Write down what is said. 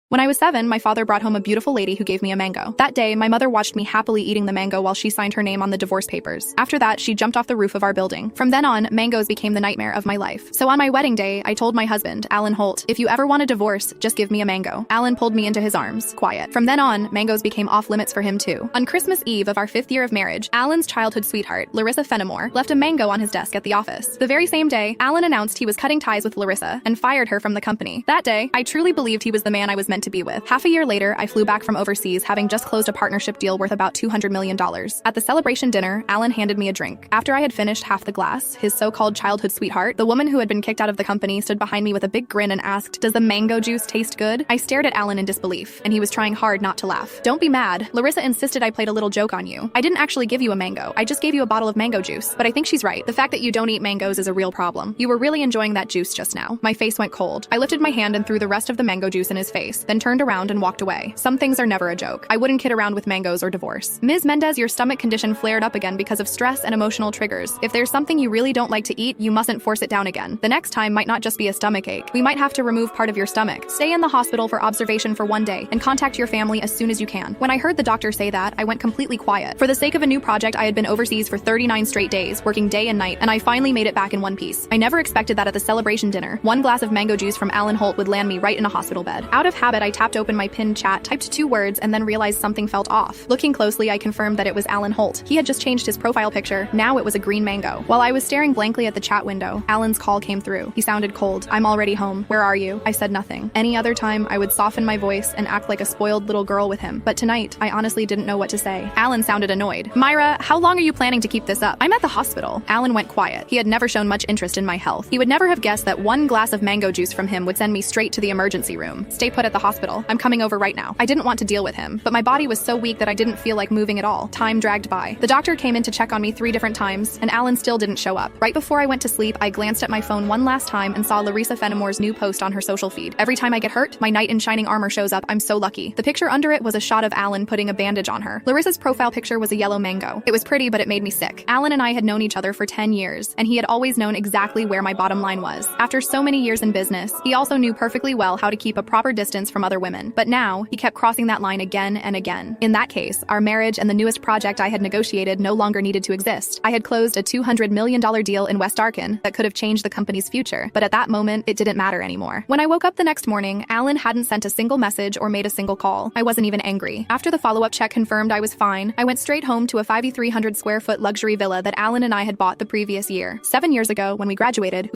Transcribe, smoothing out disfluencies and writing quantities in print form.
When I was 7, my father brought home a beautiful lady who gave me a mango. That day, my mother watched me happily eating the mango while she signed her name on the divorce papers. After that, she jumped off the roof of our building. From then on, mangoes became the nightmare of my life. So on my wedding day, I told my husband, Alan Holt, if you ever want a divorce, just give me a mango. Alan pulled me into his arms. Quiet. From then on, mangoes became off limits for him too. On Christmas Eve of our 5th year of marriage, Alan's childhood sweetheart, Larissa Fenimore, left a mango on his desk at the office. The very same day, Alan announced he was cutting ties with Larissa and fired her from the company. That day, I truly believed he was the man I was meant to be with. Half a year later, I flew back from overseas, having just closed a partnership deal worth about $200 million. At the celebration dinner, Alan handed me a drink. After I had finished half the glass, his so-called childhood sweetheart, the woman who had been kicked out of the company, stood behind me with a big grin and asked, "Does the mango juice taste good?" I stared at Alan in disbelief, and he was trying hard not to laugh. "Don't be mad. Larissa insisted I played a little joke on you. I didn't actually give you a mango. I just gave you a bottle of mango juice." But I think she's right. The fact that you don't eat mangoes is a real problem. You were really enjoying that juice just now. My face went cold. I lifted my hand and threw the rest of the mango juice in his face, then turned around and walked away. Some things are never a joke. I wouldn't kid around with mangoes or divorce. Ms. Mendez, your stomach condition flared up again because of stress and emotional triggers. If there's something you really don't like to eat, you mustn't force it down again. The next time might not just be a stomach ache. We might have to remove part of your stomach. Stay in the hospital for observation for 1 day and contact your family as soon as you can. When I heard the doctor say that, I went completely quiet. For the sake of a new project, I had been overseas for 39 straight days, working day and night, and I finally made it back in one piece. I never expected that at the celebration dinner, 1 glass of mango juice from Alan Holt would land me right in a hospital bed. Out of habit, I tapped open my pinned chat, typed 2 words, and then realized something felt off. Looking closely, I confirmed that it was Alan Holt. He had just changed his profile picture. Now it was a green mango. While I was staring blankly at the chat window, Alan's call came through. He sounded cold. "I'm already home. Where are you?" I said nothing. Any other time, I would soften my voice and act like a spoiled little girl with him. But tonight, I honestly didn't know what to say. Alan sounded annoyed. "Myra, how long are you planning to keep this up? I'm at the hospital." Alan went quiet. He had never shown much interest in my health. He would never have guessed that 1 glass of mango juice from him would send me straight to the emergency room. "Stay put at the hospital. I'm coming over right now." I didn't want to deal with him, but my body was so weak that I didn't feel like moving at all. Time dragged by. The doctor came in to check on me 3 different times, and Alan still didn't show up. Right before I went to sleep, I glanced at my phone one last time and saw Larissa Fenimore's new post on her social feed. "Every time I get hurt, my knight in shining armor shows up. I'm so lucky." The picture under it was a shot of Alan putting a bandage on her. Larissa's profile picture was a yellow mango. It was pretty, but it made me sick. Alan and I had known each other for 10 years, and he had always known exactly where my bottom line was. After so many years in business, he also knew perfectly well how to keep a proper distance from other women. But now, he kept crossing that line again and again. In that case, our marriage and the newest project I had negotiated no longer needed to exist. I had closed a $200 million deal in West Arkan that could have changed the company's future, but at that moment, it didn't matter anymore. When I woke up the next morning, Alan hadn't sent a single message or made a single call. I wasn't even angry. After the follow-up check confirmed I was fine, I went straight home to a 5,300 square foot luxury villa that Alan and I had bought the previous year. 7 years ago, when we graduated,